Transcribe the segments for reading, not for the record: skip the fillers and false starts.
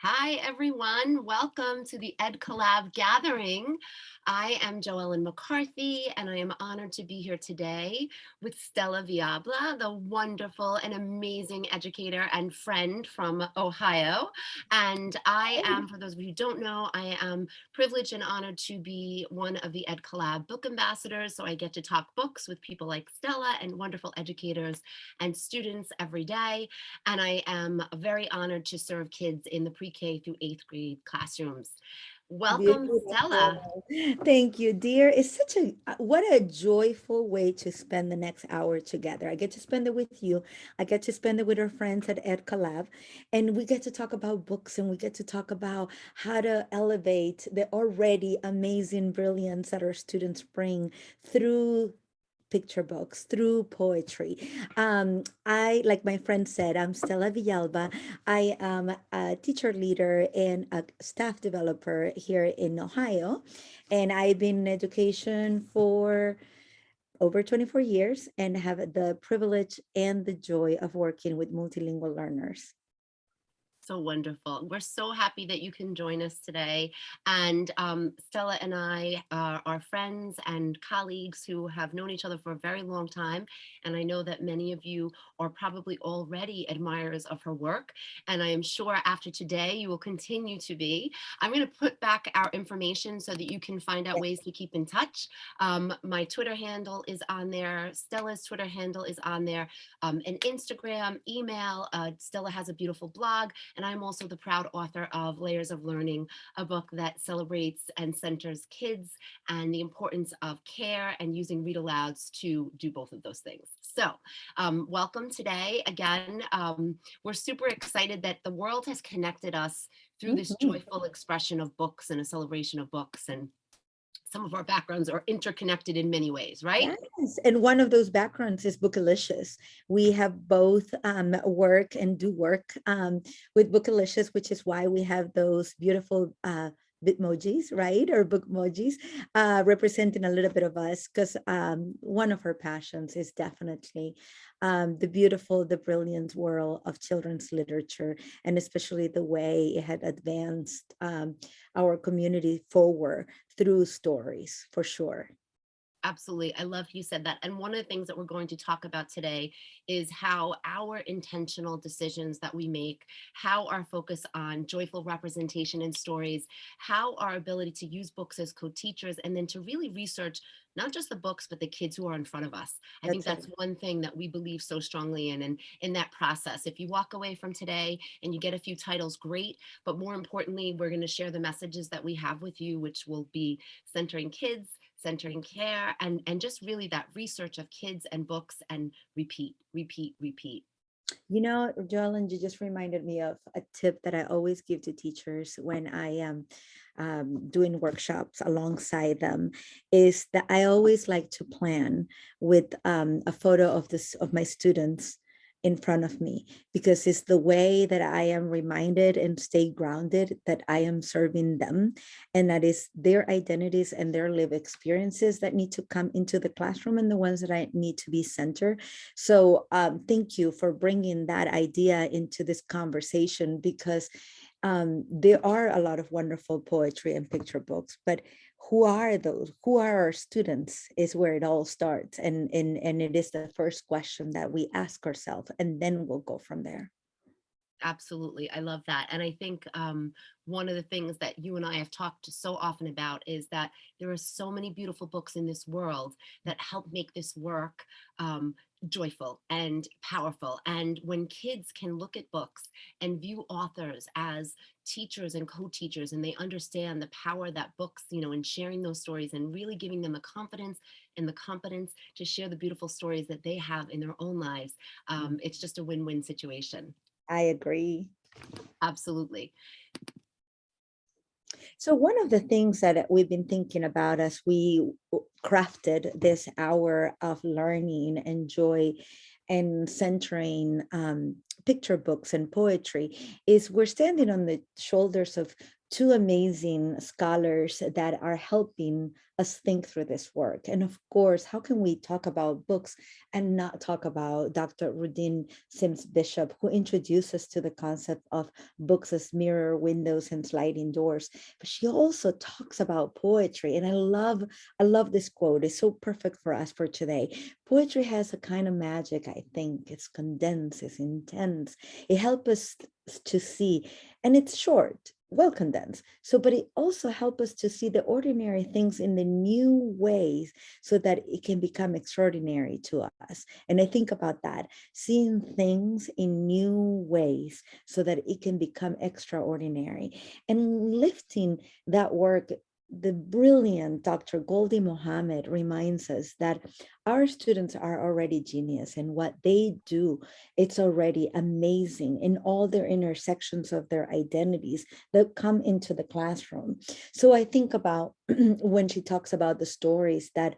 Hi, everyone. Welcome to the Ed Collab gathering. I am JoEllen McCarthy, and I am honored to be here today with Stella Villalba, the wonderful and amazing educator and friend from Ohio. And I am, for those of you who don't know, I am privileged and honored to be one of the Ed Collab book ambassadors. So I get to talk books with people like Stella and wonderful educators and students every day. And I am very honored to serve kids in the pre-K through 8th grade classrooms. Welcome, Stella. Beautiful. Thank you, dear. It's such a what a joyful way to spend the next hour together. I get to spend it with you. I get to spend it with our friends at Ed Collab, and we get to talk about books and we get to talk about how to elevate the already amazing brilliance that our students bring through picture books, through poetry. Like my friend said, I'm Stella Villalba. I am a teacher leader and a staff developer here in Ohio. And I've been in education for over 24 years and have the privilege and the joy of working with multilingual learners. So wonderful. We're so happy that you can join us today. And Stella and I are friends and colleagues who have known each other for a very long time. And I know that many of you are probably already admirers of her work. And I am sure after today, you will continue to be. I'm going to put back our information so that you can find out ways to keep in touch. My Twitter handle is on there. Stella's Twitter handle is on there. And Instagram, email. Stella has a beautiful blog. And I'm also the proud author of Layers of Learning, a book that celebrates and centers kids and the importance of care and using read alouds to do both of those things. So welcome today. Again, we're super excited that the world has connected us through this Mhm. joyful expression of books and a celebration of books. And some of our backgrounds are interconnected in many ways, right? Yes, and one of those backgrounds is Bookalicious. We have both work and do work with Bookalicious, which is why we have those beautiful Bitmojis, right? Or bookmojis, representing a little bit of us, because one of her passions is definitely the beautiful, the brilliant world of children's literature, and especially the way it had advanced our community forward through stories, for sure. Absolutely. I love you said that. And one of the things that we're going to talk about today is how our intentional decisions that we make, how our focus on joyful representation in stories, how our ability to use books as co-teachers, and then to really research not just the books, but the kids who are in front of us. I think That's it. that's one thing that we believe so strongly in. And in that process, if you walk away from today and you get a few titles, great. But more importantly, we're going to share the messages that we have with you, which will be centering kids, centering care, and just really that research of kids and books and repeat, repeat, repeat. You know, JoEllen, you just reminded me of a tip that I always give to teachers when I am doing workshops alongside them, is that I always like to plan with a photo of this of my students in front of me, because it's the way that I am reminded and stay grounded that I am serving them, and that is their identities and their lived experiences that need to come into the classroom, and the ones that I need to be centered. So thank you for bringing that idea into this conversation, because there are a lot of wonderful poetry and picture books, but who are those? Who are our students is where it all starts. And it is the first question that we ask ourselves, and then we'll go from there. Absolutely. I love that. And I think one of the things that you and I have talked so often about is that there are so many beautiful books in this world that help make this work joyful and powerful. And when kids can look at books and view authors as teachers and co-teachers, and they understand the power that books, in sharing those stories and really giving them the confidence and the competence to share the beautiful stories that they have in their own lives, it's just a win-win situation. I agree. Absolutely. So, one of the things that we've been thinking about as we crafted this hour of learning and joy and centering picture books and poetry is we're standing on the shoulders of two amazing scholars that are helping us think through this work. And of course, how can we talk about books and not talk about Dr. Rudin Sims Bishop, who introduced us to the concept of books as mirror windows and sliding doors. But she also talks about poetry. And I love this quote. It's so perfect for us for today. Poetry has a kind of magic, I think. It's condensed, it's intense. It helps us to see, and it's short, well condensed. So, but it also helps us to see the ordinary things in the new ways so that it can become extraordinary to us. And I think about that, seeing things in new ways so that it can become extraordinary, and lifting that work. The brilliant Dr. Goldie Mohammed reminds us that our students are already genius, and what they do, it's already amazing in all their intersections of their identities that come into the classroom. So I think about when she talks about the stories that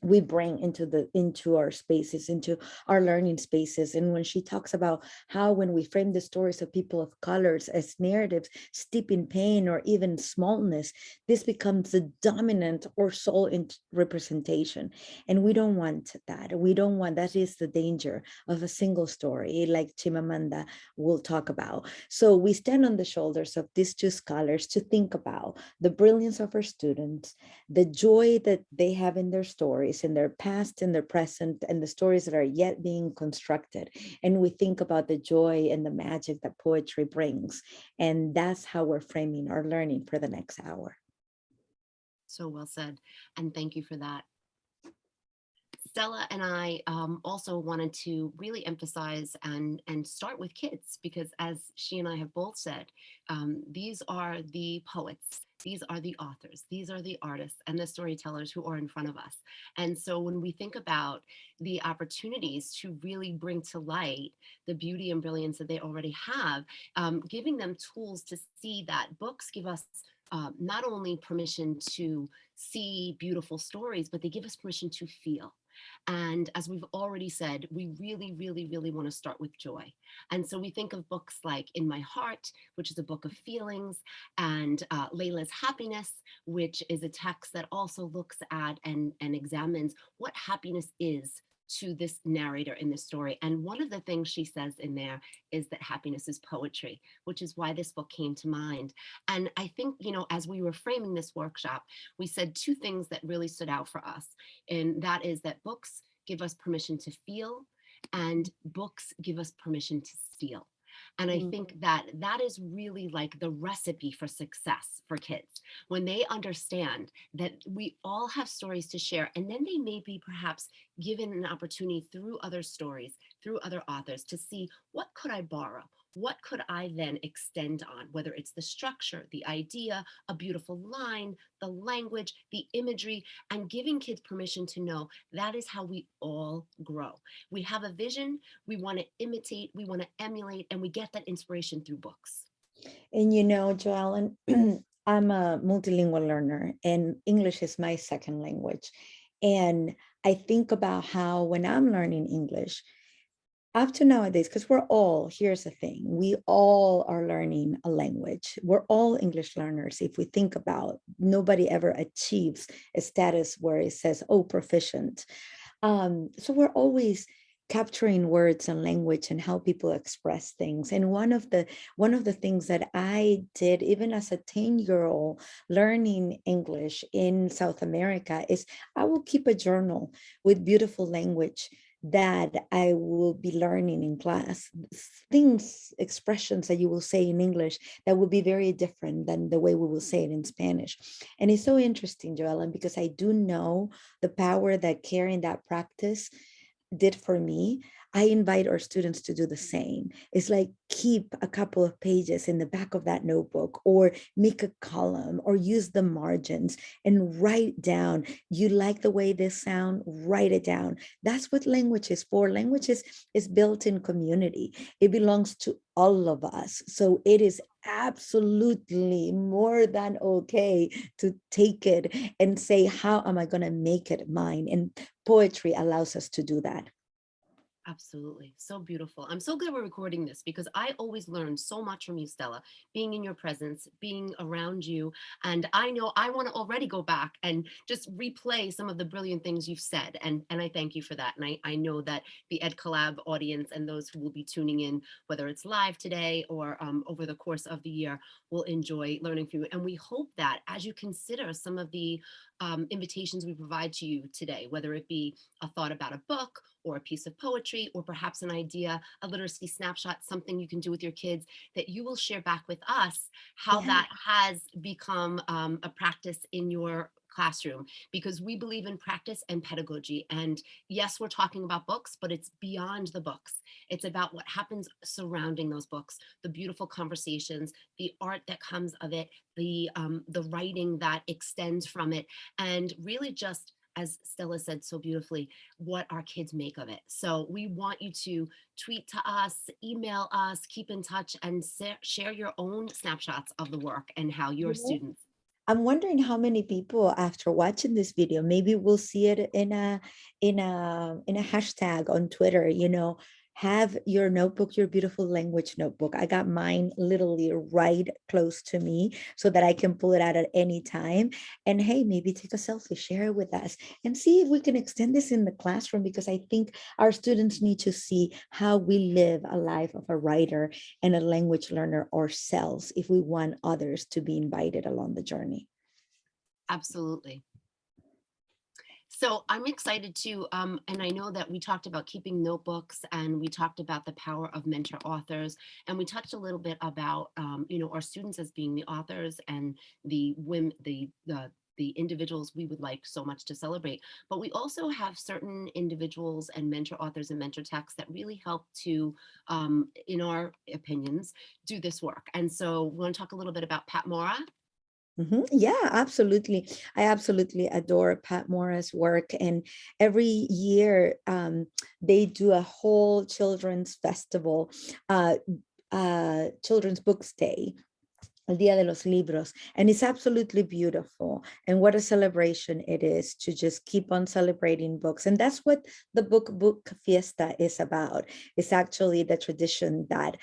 we bring into our spaces, into our learning spaces. And when she talks about how when we frame the stories of people of colors as narratives steep in pain or even smallness, this becomes the dominant or sole representation. And we don't want that. We don't want, that is the danger of a single story, like Chimamanda will talk about. So we stand on the shoulders of these two scholars to think about the brilliance of our students, the joy that they have in their stories, in their past, in their present, and the stories that are yet being constructed. And we think about the joy and the magic that poetry brings. And that's how we're framing our learning for the next hour. So well said. And thank you for that. Stella and I also wanted to really emphasize and start with kids, because as she and I have both said, these are the poets, these are the authors, these are the artists and the storytellers who are in front of us. And so when we think about the opportunities to really bring to light the beauty and brilliance that they already have, giving them tools to see that books give us not only permission to see beautiful stories, but they give us permission to feel. And as we've already said, we really, really, really want to start with joy. And so we think of books like In My Heart, which is a book of feelings, and Layla's Happiness, which is a text that also looks at and examines what happiness is to this narrator in this story. And one of the things she says in there is that happiness is poetry, which is why this book came to mind. And I think, as we were framing this workshop, we said two things that really stood out for us. And that is that books give us permission to feel, and books give us permission to steal. And I think that that is really like the recipe for success for kids, when they understand that we all have stories to share, and then they may be perhaps given an opportunity through other stories, through other authors, to see what could I borrow? What could I then extend on, whether it's the structure, the idea, a beautiful line, the language, the imagery, and giving kids permission to know that is how we all grow. We have a vision, we want to imitate, we want to emulate, and we get that inspiration through books. And JoEllen, I'm a multilingual learner, and English is my second language. And I think about how when I'm learning English, up to nowadays, because here's the thing, we all are learning a language. We're all English learners. If we think about, nobody ever achieves a status where it says, oh, proficient. So we're always capturing words and language and how people express things. And one of the things that I did even as a 10-year-old learning English in South America is I will keep a journal with beautiful language that I will be learning in class, things, expressions that you will say in English that will be very different than the way we will say it in Spanish. And it's so interesting, JoEllen, because I do know the power that carrying that practice did for me. I invite our students to do the same. It's like keep a couple of pages in the back of that notebook, or make a column, or use the margins and write down. You like the way this sound, write it down. That's what language is for. Language is built in community. It belongs to all of us. So it is absolutely more than okay to take it and say, how am I going to make it mine? And poetry allows us to do that. Absolutely. So beautiful. I'm so glad we're recording this because I always learn so much from you, Stella, being in your presence, being around you. And I know I want to already go back and just replay some of the brilliant things you've said. And I thank you for that. And I know that the Ed Collab audience and those who will be tuning in, whether it's live today or over the course of the year, will enjoy learning from you. And we hope that as you consider some of the invitations we provide to you today, whether it be a thought about a book or a piece of poetry, or perhaps an idea, a literacy snapshot, something you can do with your kids, that you will share back with us how Yeah. that has become a practice in your classroom, because we believe in practice and pedagogy. And yes, we're talking about books, but it's beyond the books. It's about what happens surrounding those books, the beautiful conversations, the art that comes of it, the writing that extends from it, and really just, as Stella said so beautifully, what our kids make of it. So we want you to tweet to us, email us, keep in touch, and share your own snapshots of the work and how your You know, students. I'm wondering how many people after watching this video, maybe we'll see it in a hashtag on Twitter, have your notebook, your beautiful language notebook. I got mine literally right close to me so that I can pull it out at any time. And hey, maybe take a selfie, share it with us, and see if we can extend this in the classroom, because I think our students need to see how we live a life of a writer and a language learner ourselves if we want others to be invited along the journey. Absolutely. So I'm excited too. And I know that we talked about keeping notebooks, and we talked about the power of mentor authors. And we touched a little bit about, our students as being the authors and the women, the individuals we would like so much to celebrate. But we also have certain individuals and mentor authors and mentor texts that really help to, in our opinions, do this work. And so we want to talk a little bit about Pat Mora. Yeah, absolutely. I absolutely adore Pat Morris' work. And every year they do a whole children's festival, uh, Children's Books Day, El Día de los Libros, and it's absolutely beautiful. And what a celebration it is to just keep on celebrating books. And that's what the book fiesta is about. It's actually the tradition that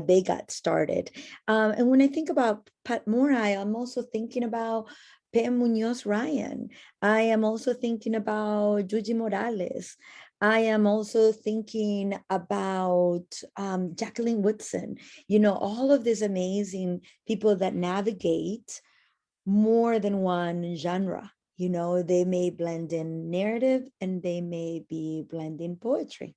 they got started. And when I think about Pat Mora, I'm also thinking about Pam Munoz Ryan. I am also thinking about Juji Morales. I am also thinking about Jacqueline Woodson. All of these amazing people that navigate more than one genre. They may blend in narrative and they may be blending poetry.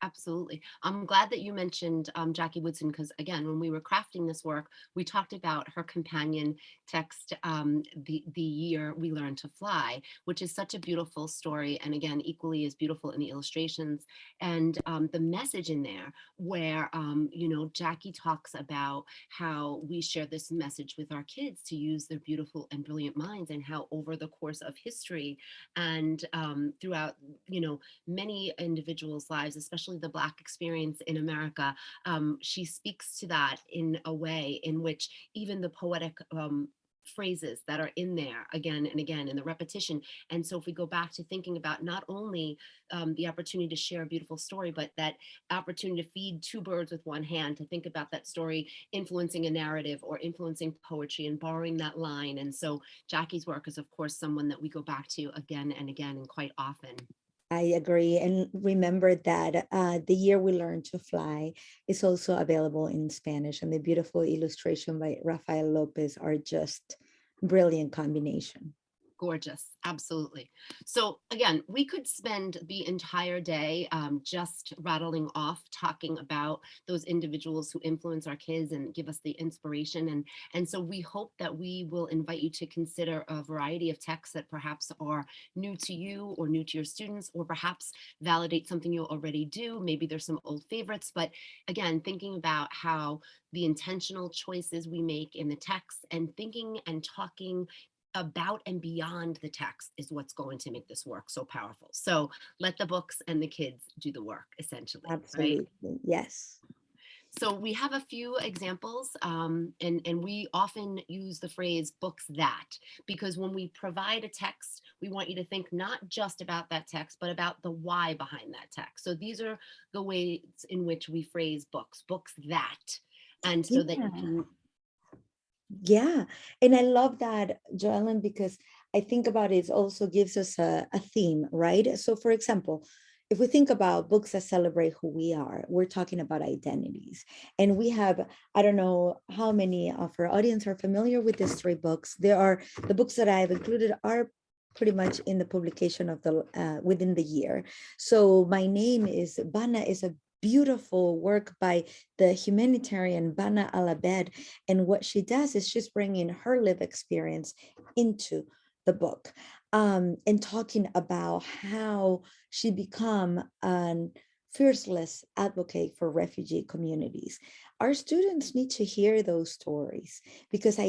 Absolutely. I'm glad that you mentioned Jackie Woodson, because again, when we were crafting this work, we talked about her companion text, the year we learned to fly, which is such a beautiful story, and again, equally as beautiful in the illustrations and the message in there, where Jackie talks about how we share this message with our kids to use their beautiful and brilliant minds, and how over the course of history and throughout, many individuals' lives, especially the Black experience in America, she speaks to that in a way in which even the poetic phrases that are in there again and again in the repetition. And so if we go back to thinking about not only the opportunity to share a beautiful story, but that opportunity to feed two birds with one hand, to think about that story influencing a narrative or influencing poetry and borrowing that line. And so Jackie's work is, of course, someone that we go back to again and again and quite often. I agree. And remember that The Year We Learned to Fly is also available in Spanish, and the beautiful illustration by Rafael Lopez are just brilliant combination. Gorgeous. Absolutely. So again, we could spend the entire day just rattling off, talking about those individuals who influence our kids and give us the inspiration. And so we hope that we will invite you to consider a variety of texts that perhaps are new to you or new to your students, or perhaps validate something you already do. Maybe there's some old favorites, but again, thinking about how the intentional choices we make in the text, and thinking and talking about and beyond the text, is what's going to make this work so powerful. So let the books and the kids do the work, essentially, right? Absolutely. Yes. So we have a few examples, and we often use the phrase books that, because when we provide a text, we want you to think not just about that text, but about the why behind that text. So these are the ways in which we phrase books that, and so that you Yeah. can. Yeah, and I love that, JoEllen, because I think about it also gives us a theme, right? So, for example, if we think about books that celebrate who we are, we're talking about identities. And we have, I don't know how many of our audience are familiar with these three books. There are the books that I've included are pretty much in the publication of the within the year. So my name is Bana is a beautiful work by the humanitarian Bana Alabed, and what she does is she's bringing her live experience into the book, and talking about how she become an fearless advocate for refugee communities. Our students need to hear those stories because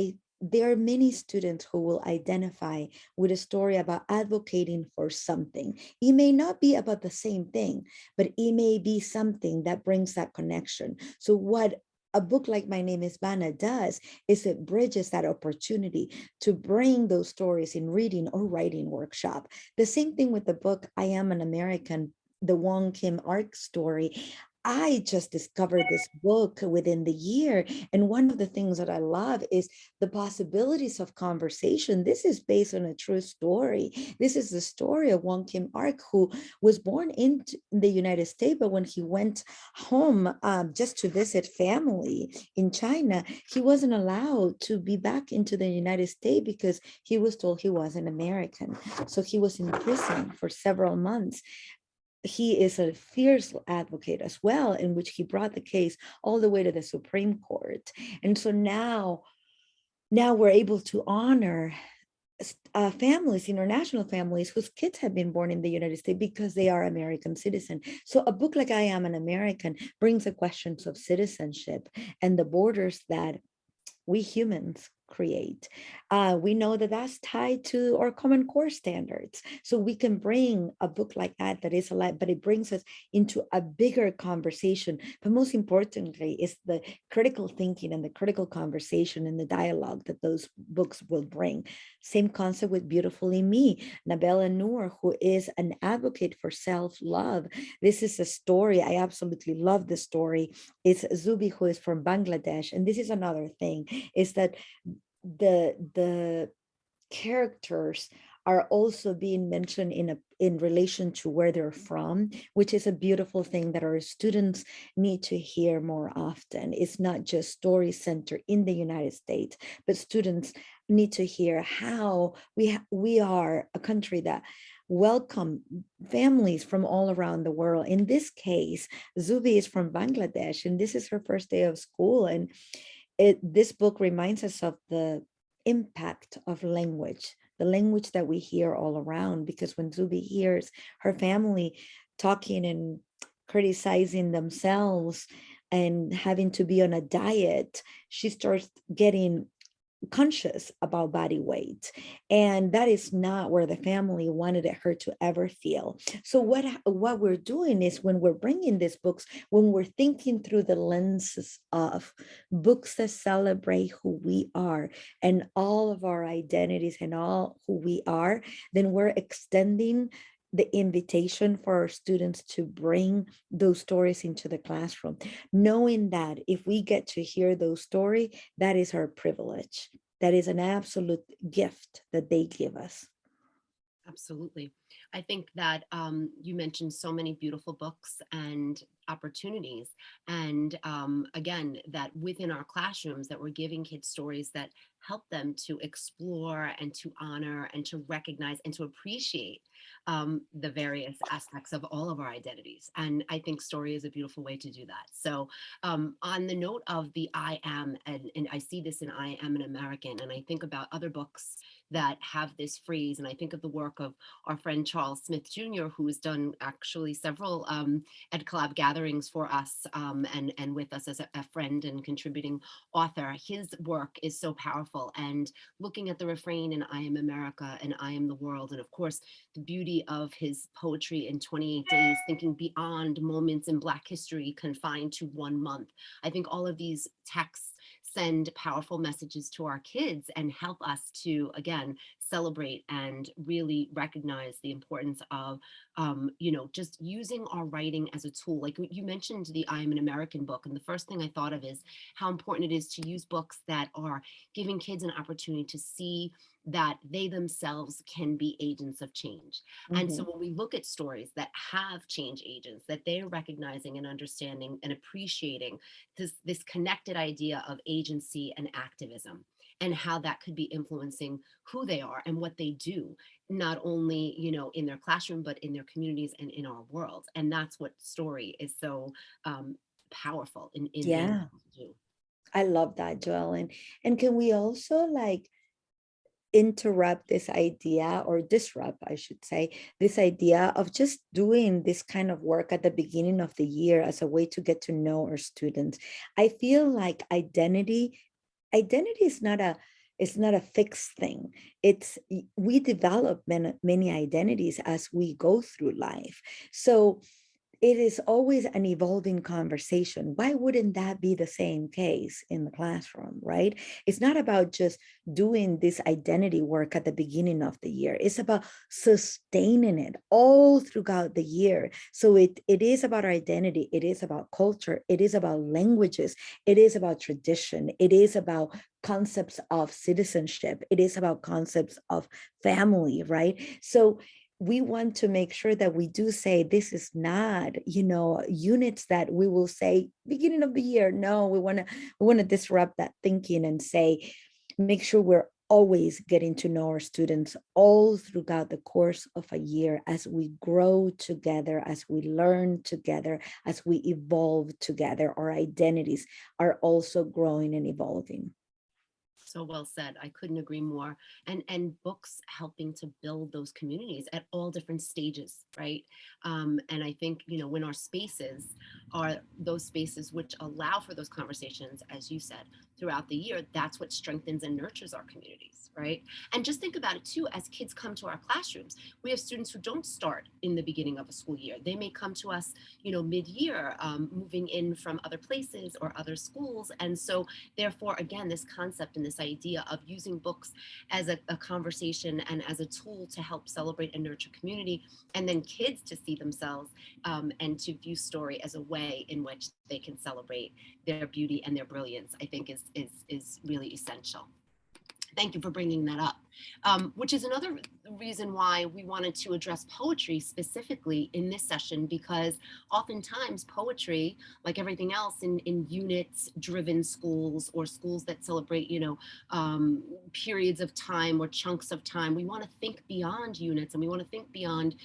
there are many students who will identify with a story about advocating for something. It may not be about the same thing, but it may be something that brings that connection. So what a book like My Name is Bana does is it bridges that opportunity to bring those stories in reading or writing workshop. The same thing with the book I Am an American, the Wong Kim Ark story. I just discovered this book within the year. And one of the things that I love is the possibilities of conversation. This is based on a true story. This is the story of Wong Kim Ark, who was born in the United States, but when he went home just to visit family in China, he wasn't allowed to be back into the United States because he was told he was an American. So he was in prison for several months. He is a fierce advocate as well, in which he brought the case all the way to the Supreme Court. And so now we're able to honor families, international families whose kids have been born in the United States because they are American citizen. So a book like I Am an American brings the questions of citizenship and the borders that we humans create. We know that that's tied to our common core standards. So we can bring a book like that is alive, but it brings us into a bigger conversation. But most importantly, is the critical thinking and the critical conversation and the dialogue that those books will bring. Same concept with Beautifully Me, Nabela Noor, who is an advocate for self-love. This is a story. I absolutely love the story. It's Zubi, who is from Bangladesh. And this is another thing, is that the characters are also being mentioned in relation to where they're from, which is a beautiful thing that our students need to hear more often. It's not just story centered in the United States, but students need to hear how we are a country that welcome families from all around the world. In this case, Zubi is from Bangladesh, and this is her first day of school. And this book reminds us of the impact of language, the language that we hear all around, because when Zubi hears her family talking and criticizing themselves and having to be on a diet, she starts getting conscious about body weight, and that is not where the family wanted her to ever feel. So what we're doing is, when we're bringing these books, when we're thinking through the lenses of books that celebrate who we are and all of our identities and all who we are, then we're extending the invitation for our students to bring those stories into the classroom, knowing that if we get to hear those stories, that is our privilege. That is an absolute gift that they give us. Absolutely. I think that you mentioned so many beautiful books and opportunities. And again, that within our classrooms that we're giving kids stories that help them to explore and to honor and to recognize and to appreciate the various aspects of all of our identities. And I think story is a beautiful way to do that. So on the note of the I am, and I see this in I Am an American, and I think about other books that have this phrase. And I think of the work of our friend Charles Smith Jr., who has done actually several Ed Collab gatherings for us, and with us as a friend and contributing author. His work is so powerful. And looking at the refrain in I Am America and I Am the World, and of course, the beauty of his poetry in 28 days, thinking beyond moments in Black history confined to 1 month. I think all of these texts send powerful messages to our kids and help us to, again, celebrate and really recognize the importance of, just using our writing as a tool. Like you mentioned the I Am an American book. And the first thing I thought of is how important it is to use books that are giving kids an opportunity to see that they themselves can be agents of change. And so Mhm. when we look at stories that have change agents, that they're recognizing and understanding and appreciating this connected idea of agency and activism, and how that could be influencing who they are and what they do, not only in their classroom, but in their communities and in our world. And that's what story is so powerful in being Yeah, able to do. I love that, JoEllen. And can we also like interrupt this idea, or disrupt, I should say, this idea of just doing this kind of work at the beginning of the year as a way to get to know our students? I feel like identity is not a, it's not a fixed thing. It's we develop many identities as we go through life. So it is always an evolving conversation. Why wouldn't that be the same case in the classroom, right? It's not about just doing this identity work at the beginning of the year. It's about sustaining it all throughout the year. So it is about our identity. It is about culture. It is about languages. It is about tradition. It is about concepts of citizenship. It is about concepts of family, right? So we want to make sure that we do say this is not, units that we will say beginning of the year. No, we want to disrupt that thinking and say, make sure we're always getting to know our students all throughout the course of a year, as we grow together, as we learn together, as we evolve together. Our identities are also growing and evolving. So well said. I couldn't agree more. And books helping to build those communities at all different stages, right? And I think when our spaces are those spaces which allow for those conversations, as you said, throughout the year, that's what strengthens and nurtures our communities, right? And just think about it too. As kids come to our classrooms, we have students who don't start in the beginning of a school year. They may come to us, mid-year, moving in from other places or other schools, and so therefore, again, this concept and this idea of using books as a conversation and as a tool to help celebrate and nurture community, and then kids to see themselves, and to view story as a way in which they can celebrate their beauty and their brilliance, I think is really essential. Thank you for bringing that up, which is another reason why we wanted to address poetry specifically in this session, because oftentimes poetry, like everything else in units driven schools or schools that celebrate, periods of time or chunks of time, we want to think beyond units, and we want to think beyond,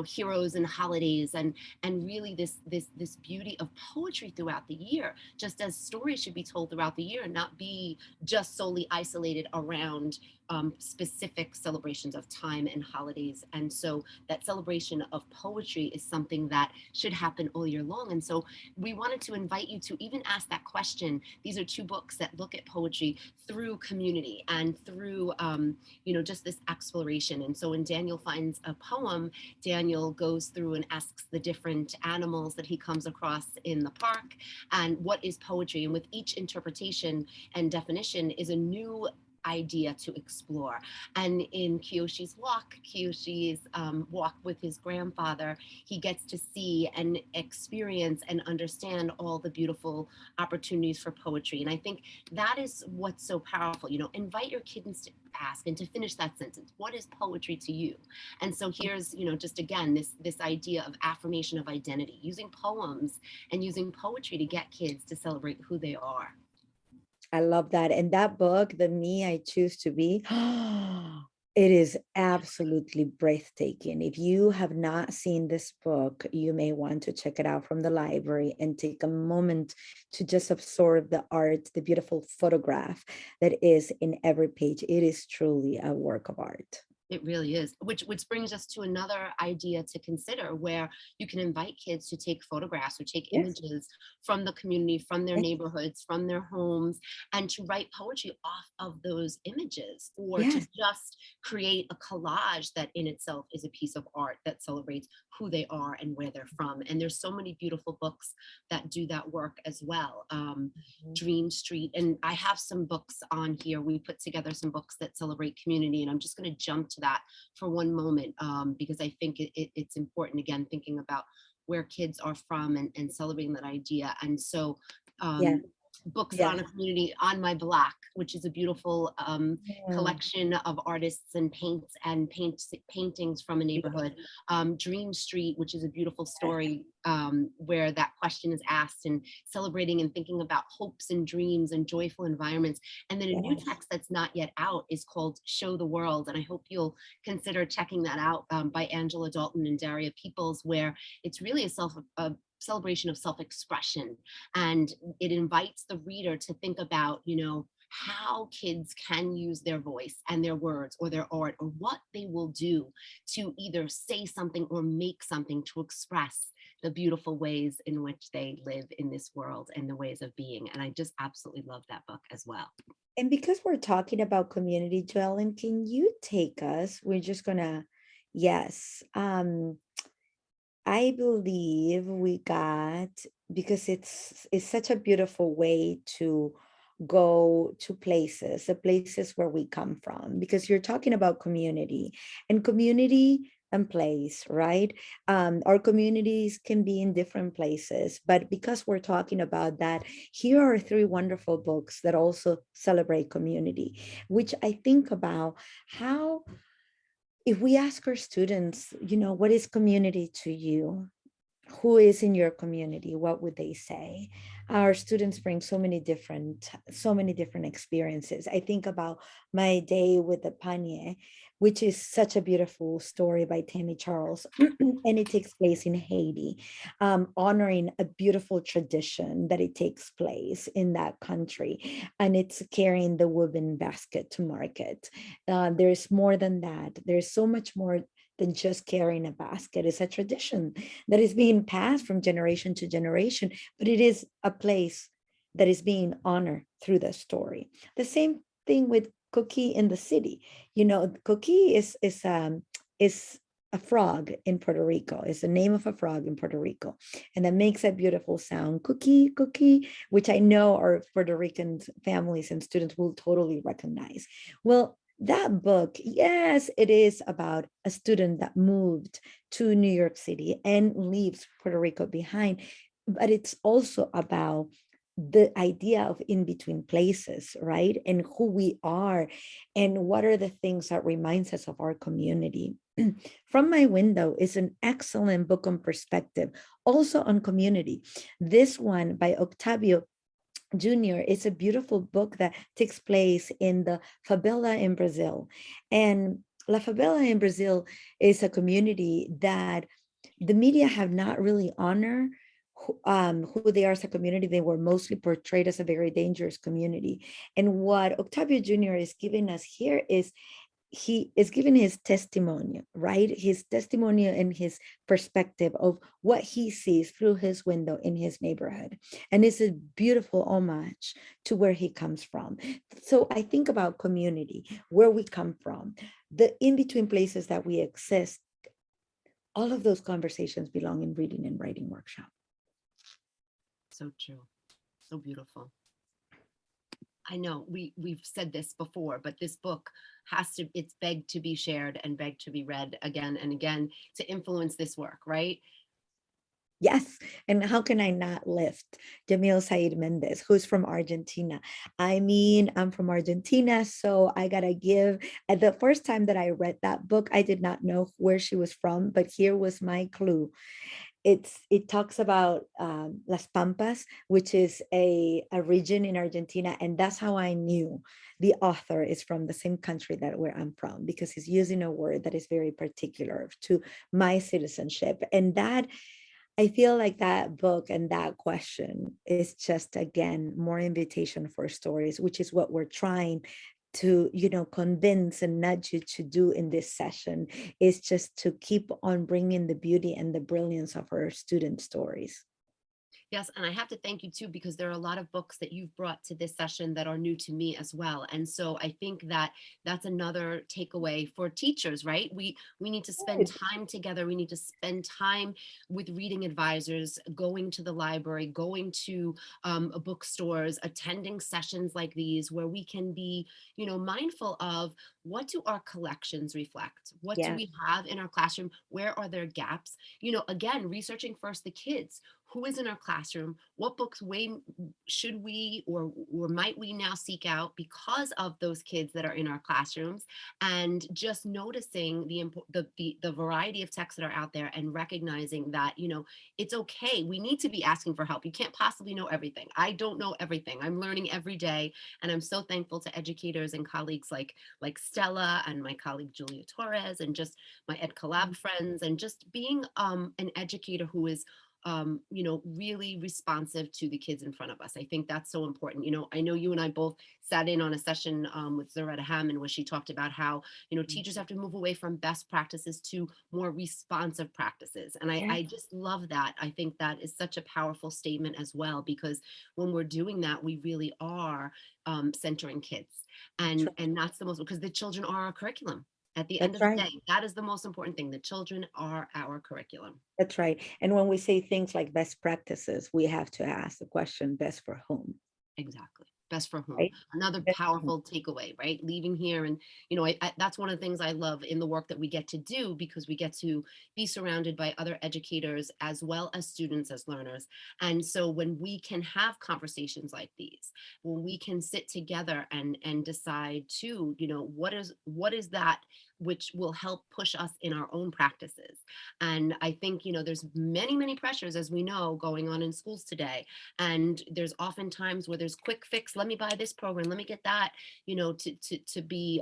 heroes and holidays, and really this beauty of poetry throughout the year, just as stories should be told throughout the year and not be just solely isolated around specific celebrations of time and holidays. And so that celebration of poetry is something that should happen all year long. And so we wanted to invite you to even ask that question. These are two books that look at poetry through community and through, just this exploration. And so when Daniel finds a poem, Daniel goes through and asks the different animals that he comes across in the park, and what is poetry. And with each interpretation and definition is a new idea to explore. And in Kiyoshi's walk with his grandfather, he gets to see and experience and understand all the beautiful opportunities for poetry. And I think that is what's so powerful. Invite your kids to ask and to finish that sentence. What is poetry to you? And so here's, just again, this idea of affirmation of identity, using poems and using poetry to get kids to celebrate who they are. I love that. And that book, The Me I Choose to Be, It is absolutely breathtaking. If you have not seen this book, you may want to check it out from the library and take a moment to just absorb the art, the beautiful photograph that is in every page. It is truly a work of art. It really is, which brings us to another idea to consider, where you can invite kids to take photographs or take Yes, images from the community, from their yes, neighborhoods, from their homes, and to write poetry off of those images, or to yes, just create a collage that in itself is a piece of art that celebrates who they are and where they're from. And there's so many beautiful books that do that work as well. Dream Street. And I have some books on here. We put together some books that celebrate community, and I'm just going to jump to that for one moment, because I think it's important, again, thinking about where kids are from, and celebrating that idea. And so, yeah, books yeah. on a community on my block, which is a beautiful Mm, collection of artists and paintings from a neighborhood. beautiful. Dream Street, which is a beautiful story, where that question is asked, and celebrating and thinking about hopes and dreams and joyful environments. And then a new Yes. text that's not yet out is called Show the World. And I hope you'll consider checking that out, by Angela Dalton and Daria Peoples, where it's really a celebration of self-expression, and it invites the reader to think about, how kids can use their voice and their words or their art, or what they will do to either say something or make something to express the beautiful ways in which they live in this world and the ways of being. And I just absolutely love that book as well. And because we're talking about community, JoEllen, can you take us? We're just gonna, yes. I believe we got, because it's such a beautiful way to go to places, the places where we come from, because you're talking about community and place, right? Our communities can be in different places, but because we're talking about that, here are three wonderful books that also celebrate community, which I think about how, if we ask our students, what is community to you? Who is in your community? What would they say? Our students bring so many different experiences. I think about my day with the panye, which is such a beautiful story by Tammy Charles, and it takes place in Haiti, honoring a beautiful tradition that it takes place in that country, and it's carrying the woven basket to market. There's more than that. There's so much more than just carrying a basket. It's a tradition that is being passed from generation to generation, but it is a place that is being honored through the story. The same thing with Cookie in the City. Cookie is a frog in Puerto Rico. It's the name of a frog in Puerto Rico, and that makes a beautiful sound, cookie, cookie, which I know our Puerto Rican families and students will totally recognize. Well, that book, yes, it is about a student that moved to New York City and leaves Puerto Rico behind. But it's also about the idea of in between places, right? And who we are, and what are the things that reminds us of our community. From My Window is an excellent book on perspective, also on community. This one by Octavio Jr. is a beautiful book that takes place in the favela in Brazil. And La Favela in Brazil is a community that the media have not really honored who they are as a community. They were mostly portrayed as a very dangerous community. And what Octavio Jr. is giving us here is he is giving his testimony, right? His testimony and his perspective of what he sees through his window in his neighborhood. And it's a beautiful homage to where he comes from. So I think about community, where we come from, the in between places that we exist. All of those conversations belong in reading and writing workshop. So true. So beautiful. I know we've said this before, but this book it's begged to be shared and begged to be read again and again to influence this work, right? Yes. And how can I not lift Jamil Said Mendez, who's from Argentina? I mean, I'm from Argentina, so I got to give. At the first time that I read that book, I did not know where she was from, but here was my clue. it talks about Las Pampas, which is a region in Argentina, and that's how I knew the author is from the same country that where I'm from, because he's using a word that is very particular to my citizenship. And that, I feel like that book and that question is just again more invitation for stories, which is what we're trying to, convince and nudge you to do in this session, is just to keep on bringing the beauty and the brilliance of our student stories. Yes, and I have to thank you too, because there are a lot of books that you've brought to this session that are new to me as well. And so I think that that's another takeaway for teachers, right? We need to spend Right. time together. We need to spend time with reading advisors, going to the library, going to bookstores, attending sessions like these where we can be, mindful of what do our collections reflect? What do Yeah, we have in our classroom? Where are there gaps? Again, researching first the kids, who is in our classroom, what books should we or might we now seek out because of those kids that are in our classrooms, and just noticing the variety of texts that are out there and recognizing that it's okay. We need to be asking for help. You can't possibly know everything. I don't know everything. I'm learning every day, and I'm so thankful to educators and colleagues like Stella and my colleague Julia Torres and just my Ed Collab friends, and just being an educator who is really responsive to the kids in front of us. I think that's so important. I know you and I both sat in on a session with Zaretta Hammond where she talked about how, teachers have to move away from best practices to more responsive practices. And I, yeah, I just love that. I think that is such a powerful statement as well, because when we're doing that, we really are centering kids. that's And that's the most, because the children are our curriculum. At the end that's of the right. day, that is the most important thing. The children are our curriculum. That's right. And when we say things like best practices, we have to ask the question, best for whom, Exactly. Best for whom? right? Another Best for whom. powerful takeaway, right? Leaving here. And, that's one of the things I love in the work that we get to do, because we get to be surrounded by other educators as well as students as learners. And so when we can have conversations like these, when we can sit together and decide to, what is that which will help push us in our own practices. And I think, there's many, many pressures, as we know, going on in schools today, and there's often times where there's quick fix. Let me buy this program. Let me get that. To be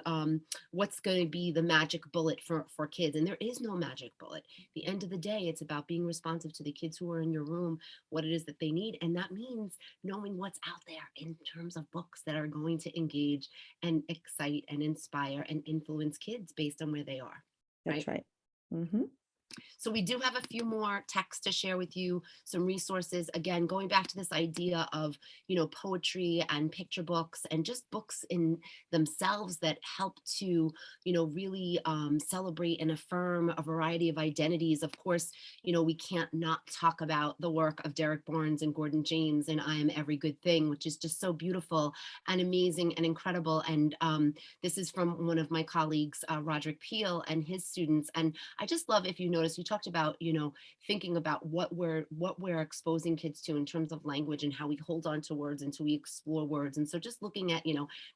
what's going to be the magic bullet for kids. And there is no magic bullet. At the end of the day, it's about being responsive to the kids who are in your room, what it is that they need, and that means knowing what's out there in terms of books that are going to engage and excite and inspire and influence kids based on where they are. That's Right. right. Hmm. So we do have a few more texts to share with you, some resources. Again, going back to this idea of, poetry and picture books and just books in themselves that help to, really celebrate and affirm a variety of identities. Of course, we can't not talk about the work of Derek Barnes and Gordon James and I Am Every Good Thing, which is just so beautiful and amazing and incredible. And this is from one of my colleagues, Roderick Peele, and his students. And I just love, if you notice, you talked about, thinking about what we're exposing kids to in terms of language and how we hold on to words until we explore words. And so just looking at,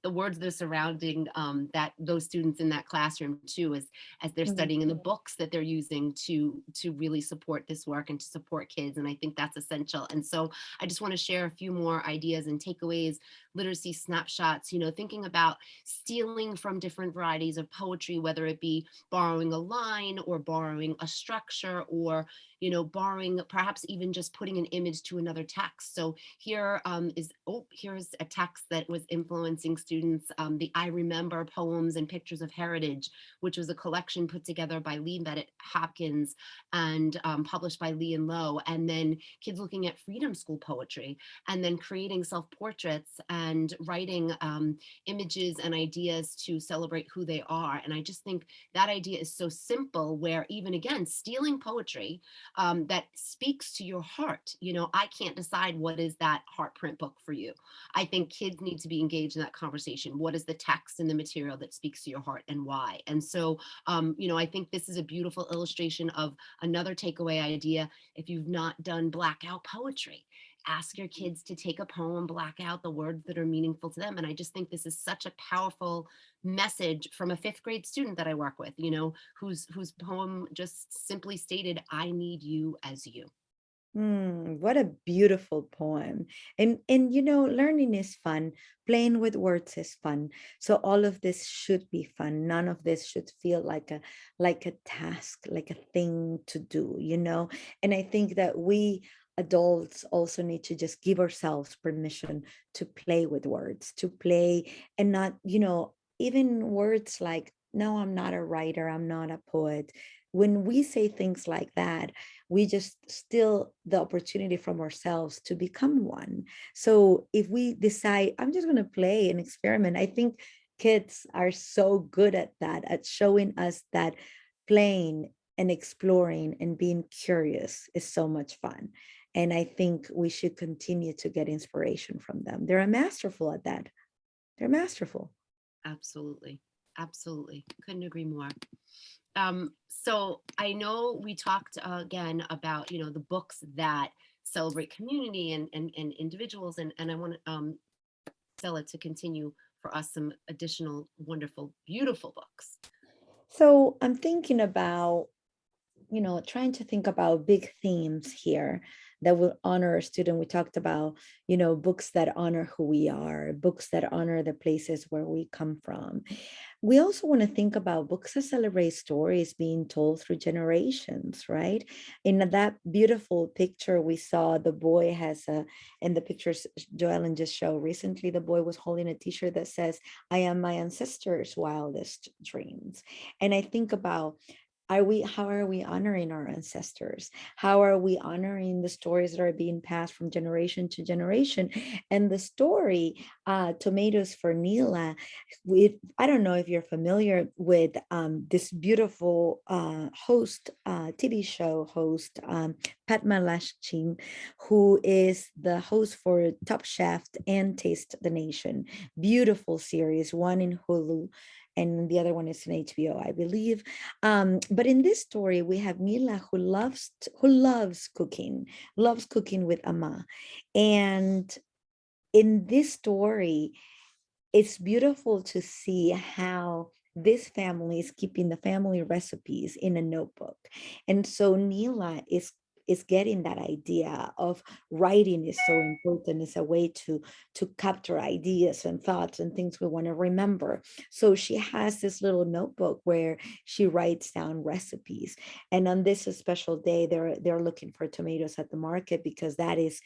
the words that are surrounding that those students in that classroom too, as they're Hmm. studying, and the books that they're using to really support this work and to support kids. And I think that's essential. And so I just want to share a few more ideas and takeaways. Literacy snapshots, thinking about stealing from different varieties of poetry, whether it be borrowing a line or borrowing a structure, or borrowing, perhaps even just putting an image to another text. So here's a text that was influencing students, the I Remember Poems and Pictures of Heritage, which was a collection put together by Lee Bennett Hopkins and published by Lee and Low. And then kids looking at freedom school poetry, and then creating self-portraits and writing images and ideas to celebrate who they are. And I just think that idea is so simple, where even again, stealing poetry that speaks to your heart. I can't decide what is that heart print book for you. I think kids need to be engaged in that conversation. What is the text and the material that speaks to your heart, and why? And so, I think this is a beautiful illustration of another takeaway idea. If you've not done blackout poetry, ask your kids to take a poem, black out the words that are meaningful to them. And I just think this is such a powerful message from a fifth grade student that I work with, whose poem just simply stated, I need you as you. What a beautiful poem. And learning is fun. Playing with words is fun. So all of this should be fun. None of this should feel like a task, like a thing to do. And I think that we adults also need to just give ourselves permission to play with words, to play and not, even words like, no, I'm not a writer, I'm not a poet. When we say things like that, we just steal the opportunity from ourselves to become one. So if we decide, I'm just going to play and experiment, I think kids are so good at that, at showing us that playing and exploring and being curious is so much fun. And I think we should continue to get inspiration from them. They're masterful at that. They're masterful. Absolutely. Absolutely. Couldn't agree more. So I know we talked again about, the books that celebrate community and individuals. And I want Stella to continue for us some additional wonderful, beautiful books. So I'm thinking about trying to think about big themes here that will honor a student. We talked about, books that honor who we are, books that honor the places where we come from. We also want to think about books that celebrate stories being told through generations, right? In that beautiful picture, we saw the boy in the pictures JoEllen just showed recently, the boy was holding a t-shirt that says, I am my ancestors' wildest dreams. And I think about, how are we honoring our ancestors? How are we honoring the stories that are being passed from generation to generation? And the story, Tomatoes for Neela, I don't know if you're familiar with this beautiful TV show host, Padma Lashchin, who is the host for Top Chef and Taste the Nation. Beautiful series, one in Hulu and the other one is in HBO, I believe. But in this story, we have Mila who loves cooking with Ama. And in this story, it's beautiful to see how this family is keeping the family recipes in a notebook. And so Neela is getting that idea of writing is so important. It's a way to capture ideas and thoughts and things we want to remember. So she has this little notebook where she writes down recipes. And on this special day, they're looking for tomatoes at the market because that is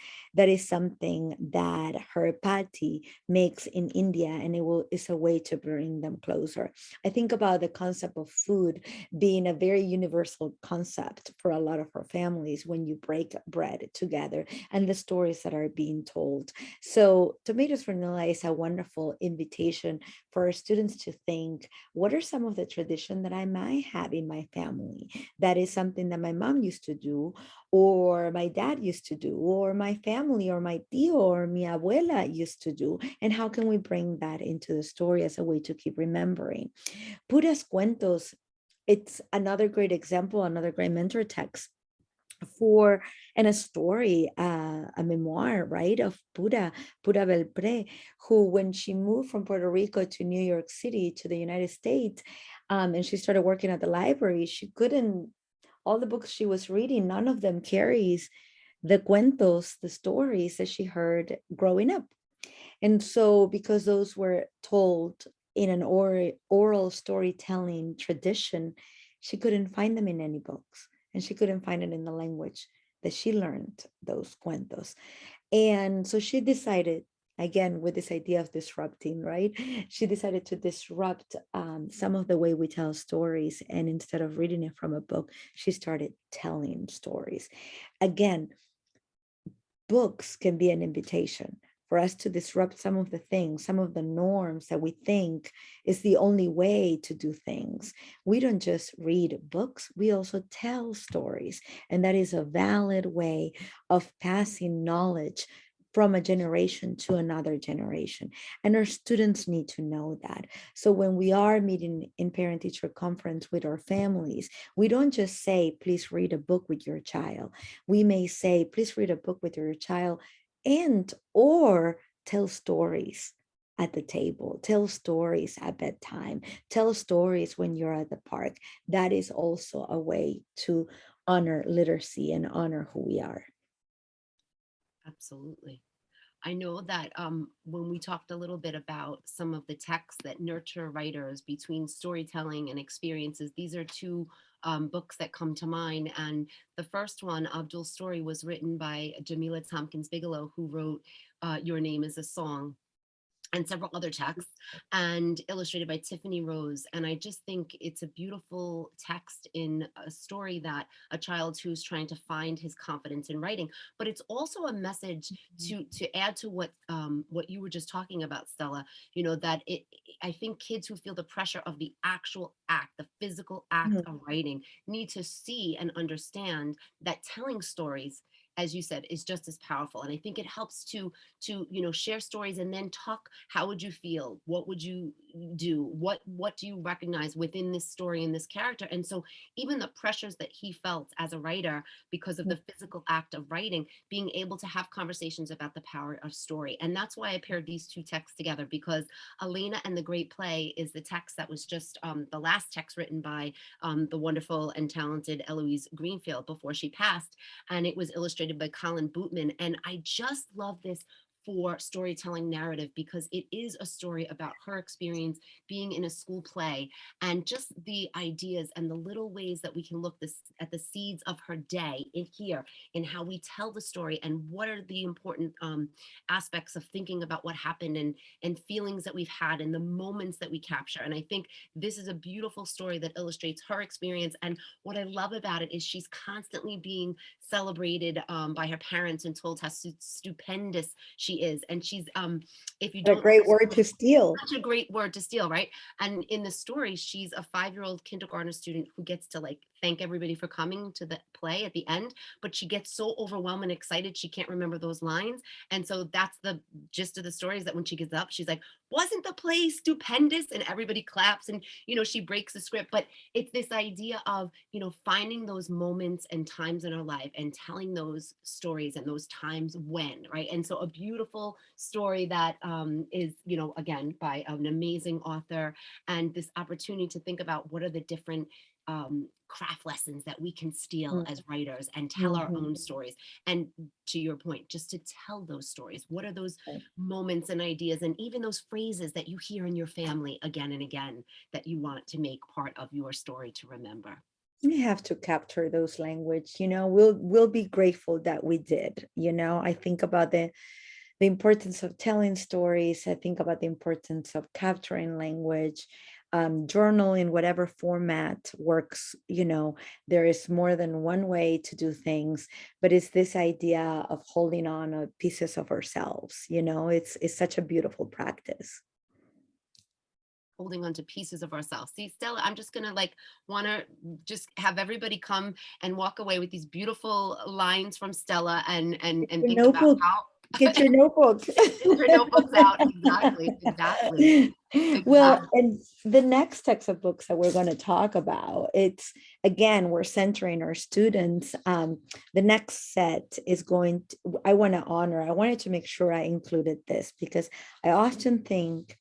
something that her pati makes in India, and it's a way to bring them closer. I think about the concept of food being a very universal concept for a lot of our families when you break bread together and the stories that are being told. So Tomatoes for Nila is a wonderful invitation for our students to think, what are some of the tradition that I might have in my family? That is something that my mom used to do, or my dad used to do, or my family, or my tío, or mi abuela used to do. And how can we bring that into the story as a way to keep remembering? Puras Cuentos, it's another great example, another great mentor text for and a story, a memoir, right, of Pura Belpre, who, when she moved from Puerto Rico to New York City to the United States, and she started working at the library, she couldn't, all the books she was reading, none of them carries the cuentos, the stories that she heard growing up. And so, because those were told in an oral storytelling tradition, she couldn't find them in any books, and she couldn't find it in the language that she learned those cuentos. And so she decided, again, with this idea of disrupting, right? She decided to disrupt some of the way we tell stories. And instead of reading it from a book, she started telling stories. Again, books can be an invitation for us to disrupt some of the things, some of the norms that we think is the only way to do things. We don't just read books, we also tell stories. And that is a valid way of passing knowledge from a generation to another generation. And our students need to know that. So when we are meeting in parent teacher conference with our families, we don't just say, please read a book with your child. We may say, please read a book with your child and or tell stories at the table, tell stories at bedtime, tell stories when you're at the park. That is also a way to honor literacy and honor who we are. Absolutely. I know that when we talked a little bit about some of the texts that nurture writers between storytelling and experiences, these are two books that come to mind. And the first one, Abdul's story, was written by Jamila Tompkins Bigelow, who wrote Your Name is a Song, and several other texts, and illustrated by Tiffany Rose. And I just think it's a beautiful text in a story that a child who's trying to find his confidence in writing, but it's also a message to add to what you were just talking about, Stella. You know, that I think kids who feel the pressure of the actual act, the physical act Mhm. of writing, need to see and understand that telling stories, as you said, is just as powerful. And I think it helps to share stories and then talk. How would you feel? What would you do? What do you recognize within this story and this character? And so even the pressures that he felt as a writer because of the physical act of writing, being able to have conversations about the power of story. And that's why I paired these two texts together, because Elena and the Great Play is the text that was just the last text written by the wonderful and talented Eloise Greenfield before she passed, and it was illustrated by Colin Bootman. And I just love this for storytelling narrative because it is a story about her experience being in a school play, and just the ideas and the little ways that we can look at the seeds of her day in here, in how we tell the story and what are the important aspects of thinking about what happened, and feelings that we've had and the moments that we capture. And I think this is a beautiful story that illustrates her experience. And what I love about it is she's constantly being celebrated by her parents and told how stupendous she is. And she's, if you What a don't, great word to steal. such a great word to steal, right? And in the story, she's a 5-year-old kindergarten student who gets to like thank everybody for coming to the play at the end, but she gets so overwhelmed and excited she can't remember those lines. And so that's the gist of the story, is that when she gets up, she's like, "Wasn't the play stupendous?" And everybody claps, and she breaks the script. But it's this idea of finding those moments and times in our life and telling those stories and those times when, right? And so a beautiful story that is again by an amazing author, and this opportunity to think about what are the different craft lessons that we can steal as writers and tell our Mhm. own stories. And to your point, just to tell those stories, what are those moments and ideas, and even those phrases that you hear in your family again and again that you want to make part of your story to remember. We have to capture those language, we'll be grateful that we did. I think about the importance of telling stories. I think about the importance of capturing language. Journal in whatever format works. There is more than one way to do things, but it's this idea of holding on to pieces of ourselves. It's such a beautiful practice. Holding on to pieces of ourselves. See, Stella, I'm just gonna want to just have everybody come and walk away with these beautiful lines from Stella, and Your think about notebook. how Get your notebook. get your notebooks out. Exactly, exactly, Well, exactly. and the next text of books that we're going to talk about, it's again, we're centering our students. The next set is I wanted to make sure I included this because I often think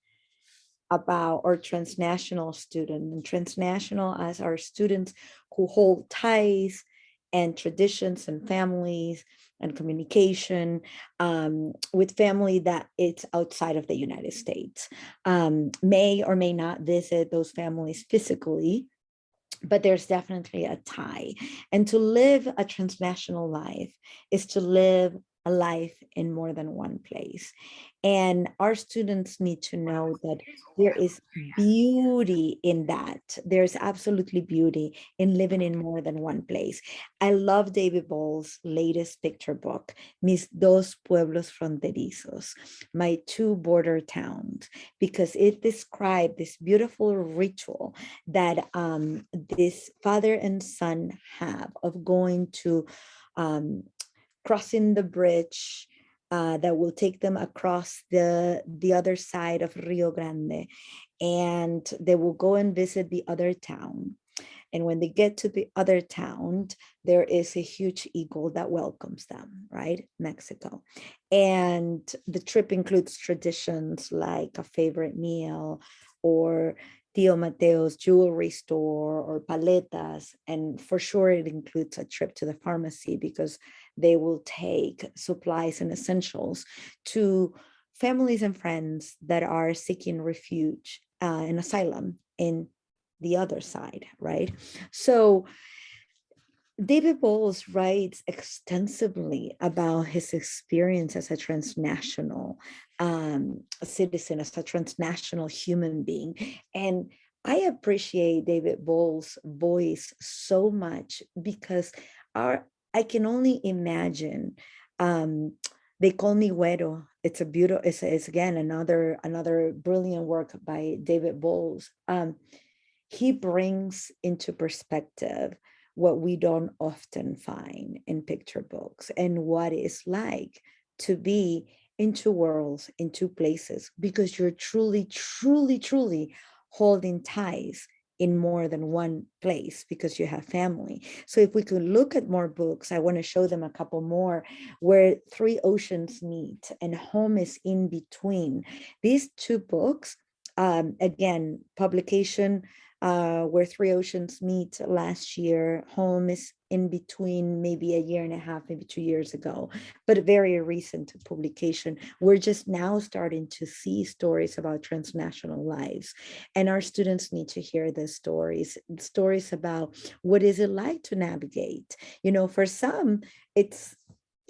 about our transnational student and transnational as our students who hold ties and traditions and families and communication with family that it's outside of the United States, may or may not visit those families physically, but there's definitely a tie. And to live a transnational life is to live a life in more than one place. And our students need to know that there is beauty in that. There's absolutely beauty in living in more than one place. I love David Ball's latest picture book, Mis Dos Pueblos Fronterizos, My Two Border Towns, because it described this beautiful ritual that this father and son have of going to crossing the bridge that will take them across the other side of Rio Grande, and they will go and visit the other town. And when they get to the other town, there is a huge eagle that welcomes them, right? Mexico. And the trip includes traditions like a favorite meal or Tio Mateo's jewelry store or paletas. And for sure, it includes a trip to the pharmacy because they will take supplies and essentials to families and friends that are seeking refuge and asylum in the other side, right? So David Bowles writes extensively about his experience as a transnational citizen, as a transnational human being. And I appreciate David Bowles' voice so much because I can only imagine. They Call Me Güero. It's a beautiful, it's again another brilliant work by David Bowles. He brings into perspective what we don't often find in picture books and what it's like to be in two worlds, in two places, because you're truly, truly, truly holding ties in more than one place because you have family. So if we could look at more books, I want to show them a couple more where three oceans meet and home is in between. These two books, again, publication where Three Oceans Meet last year. Home is in between, maybe a year and a half, maybe 2 years ago, but a very recent publication. We're just now starting to see stories about transnational lives. And our students need to hear these stories about what is it like to navigate. You know, for some, it's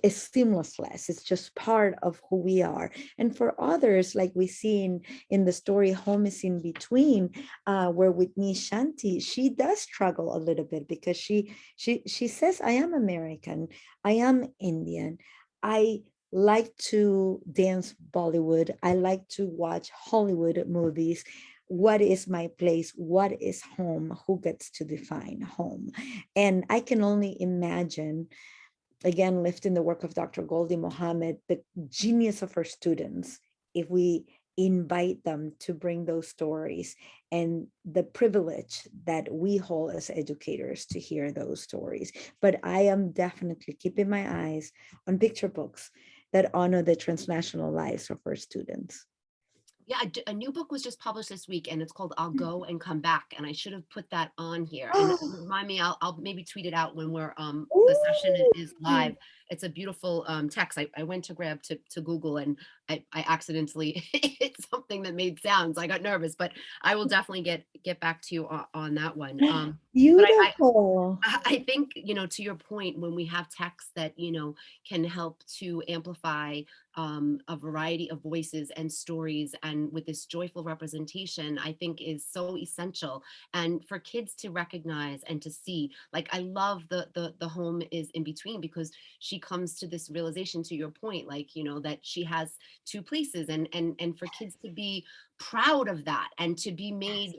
seamless. It's just part of who we are. And for others, like we see in the story Home is in Between, where with Miss Shanti, she does struggle a little bit because she says, I am American, I am Indian, I like to dance Bollywood, I like to watch Hollywood movies. What is my place? What is home? Who gets to define home? And I can only imagine, again, lifting the work of Dr. Goldie Mohammed, the genius of her students, if we invite them to bring those stories and the privilege that we hold as educators to hear those stories. But I am definitely keeping my eyes on picture books that honor the transnational lives of our students. Yeah, a new book was just published this week, and it's called I'll Go and Come Back. And I should have put that on here. And remind me, I'll maybe tweet it out when we're the session is live. It's a beautiful text. I went to grab to Google, and I accidentally hit something that made sounds. I got nervous, but I will definitely get back to you on that one. But Beautiful. I think, to your point, when we have texts that, can help to amplify a variety of voices and stories, and with this joyful representation, I think is so essential. And for kids to recognize and to see, like, I love the Home is in Between, because she comes to this realization, to your point, like, that she has two places, and for kids to be proud of that and to be made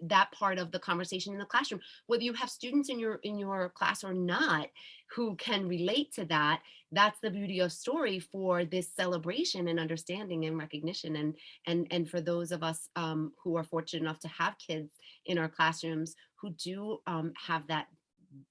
that part of the conversation in the classroom, whether you have students in your class or not who can relate to that. That's the beauty of story for this celebration and understanding and recognition. And for those of us who are fortunate enough to have kids in our classrooms who do have that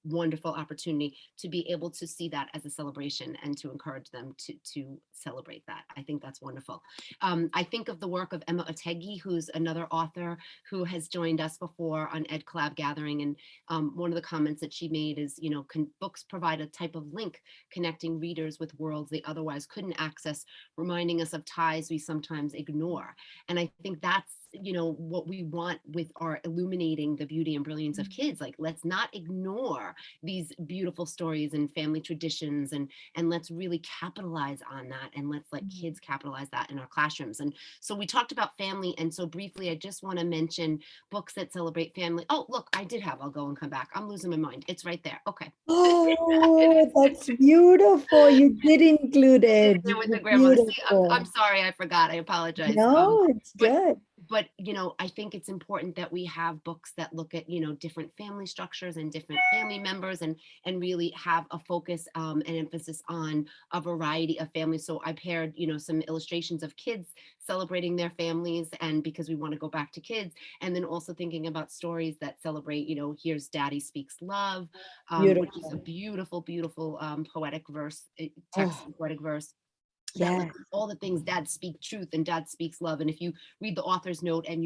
wonderful opportunity to be able to see that as a celebration and to encourage them to celebrate that. I think that's wonderful. I think of the work of Emma Otegi, who's another author who has joined us before on Ed Collab Gathering. And one of the comments that she made is, can books provide a type of link connecting readers with worlds they otherwise couldn't access, reminding us of ties we sometimes ignore. And I think that's, what we want with our illuminating the beauty and brilliance of kids. Like, let's not ignore these beautiful stories and family traditions, and let's really capitalize on that, and let's let kids capitalize that in our classrooms. And so we talked about family, and so briefly I just want to mention books that celebrate family. Oh, look, I did have I'll Go and Come Back. I'm losing my mind. It's right there. Okay. Oh, that's beautiful. You did include it. With the grandmother. See, I'm Beautiful. sorry, I forgot. I apologize. No, it's But good. But, I think it's important that we have books that look at, different family structures and different family members, and really have a focus, and emphasis on a variety of families. So I paired, some illustrations of kids celebrating their families, and because we want to go back to kids, and then also thinking about stories that celebrate, here's Daddy Speaks Love, which is a Beautiful. beautiful, beautiful, poetic verse, text, Oh, and poetic verse that lists yes. all the things dad speak truth and dad speaks love. And if you read the author's note and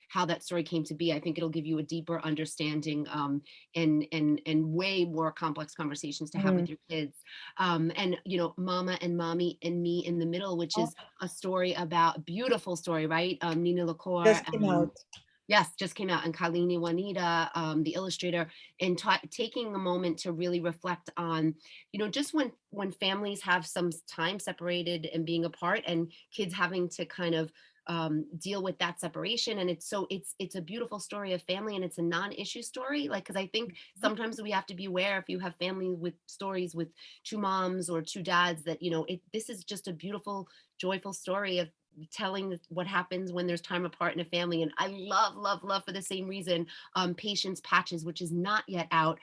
how that story came to be, I think it'll give you a deeper understanding, and way more complex conversations to have Mm, with your kids. And Mama and Mommy and Me in the Middle, which oh, is a story about, beautiful story, right? Nina LaCour, just came out. yes, just came out, and Kalini Juanita, the illustrator, and taking a moment to really reflect on, just when families have some time separated and being apart, and kids having to kind of deal with that separation. And it's a beautiful story of family, and it's a non-issue story. Like, because I think sometimes we have to be aware, if you have family with stories with two moms or two dads, that this is just a beautiful, joyful story of telling what happens when there's time apart in a family. And I love, love, love, for the same reason, Patience Patches, which is not yet out.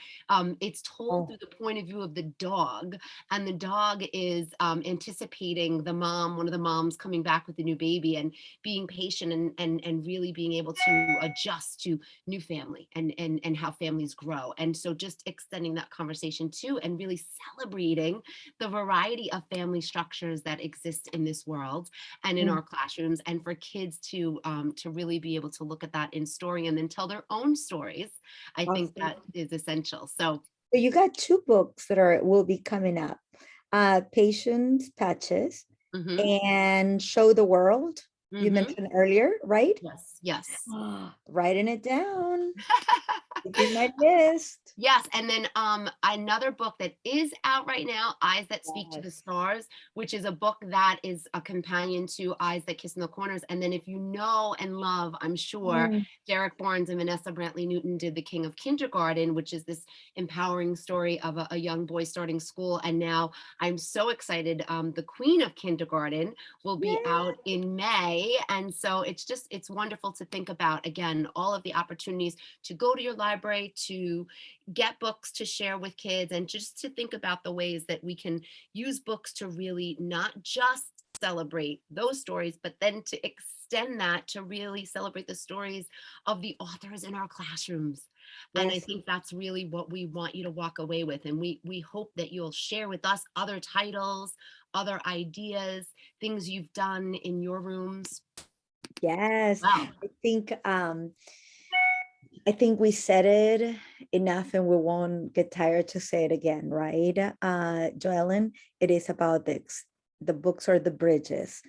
It's told Oh, through the point of view of the dog, and the dog is anticipating one of the moms coming back with the new baby, and being patient, and really being able to adjust to new family, and how families grow. And so just extending that conversation too, and really celebrating the variety of family structures that exist in this world and in mm, our classrooms, and for kids to really be able to look at that in story and then tell their own stories. I think awesome. that is essential. So, So you got two books that are will be coming up. Patience Patches mhm, and Show the World. You mhm, mentioned earlier, right? yes, yes. Writing it down. It's in my list. Yes, and then another book that is out right now, Eyes That Speak to the Yes. Stars, which is a book that is a companion to Eyes That Kiss in the Corners. And then, if you know and love, I'm sure, Mm, Derek Barnes and Vanessa Brantley Newton did The King of Kindergarten, which is this empowering story of a young boy starting school. And now I'm so excited. The Queen of Kindergarten will be yeah. out in May. And so it's wonderful to think about, again, all of the opportunities to go to your library, to get books to share with kids, and just to think about the ways that we can use books to really not just celebrate those stories, but then to extend that to really celebrate the stories of the authors in our classrooms. And I Yes. think that's really what we want you to walk away with. And we hope that you'll share with us other titles, other ideas, things you've done in your rooms. Yes. Wow. I think we said it enough and we won't get tired to say it again, right? JoEllen, it is about the books are the bridges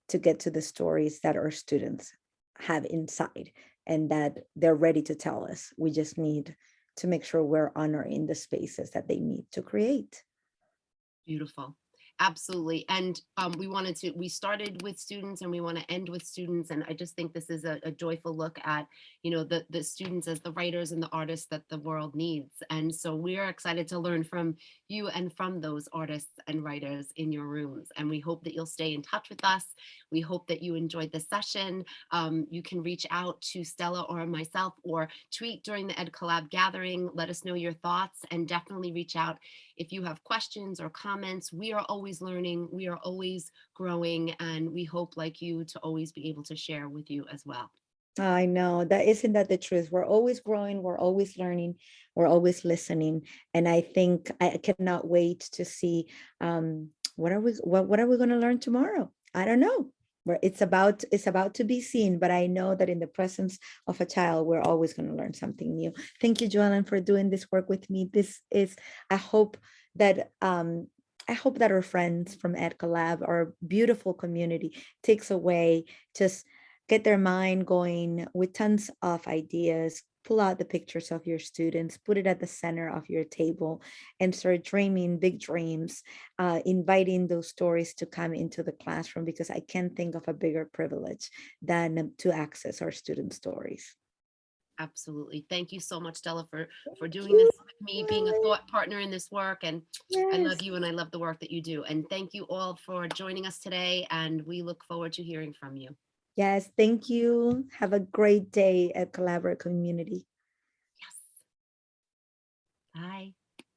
to get to the stories that our students have inside and that they're ready to tell us. We just need to make sure we're honoring the spaces that they need to create. Beautiful. Absolutely. And we started with students, and we want to end with students. And I just think this is a joyful look at, the students as the writers and the artists that the world needs. And so we are excited to learn from you and from those artists and writers in your rooms. And we hope that you'll stay in touch with us. We hope that you enjoyed the session. You can reach out to Stella or myself, or tweet during the Ed Collab gathering. Let us know your thoughts, and definitely reach out if you have questions or comments. We are always learning, we are always growing, and we hope, like you, to always be able to share with you as well. I know that isn't that the truth. We're always growing, we're always learning, we're always listening. And I think I cannot wait to see what are we going to learn tomorrow? I don't know. Where it's about to be seen, but I know that in the presence of a child, we're always going to learn something new. Thank you, JoEllen, for doing this work with me. This is I hope that I hope that our friends from Ed Collab, our beautiful community, takes away just get their mind going with tons of ideas. Pull out the pictures of your students, put it at the center of your table, and start dreaming big dreams, inviting those stories to come into the classroom, because I can't think of a bigger privilege than to access our student stories. Absolutely. Thank you so much, Stella, for Thank doing you, this with me, being a Ellen. thought partner in this work. And I love Yes. you, and I love the work that you do. And thank you all for joining us today. And we look forward to hearing from you. Yes, thank you. Have a great day at Collaborate Community.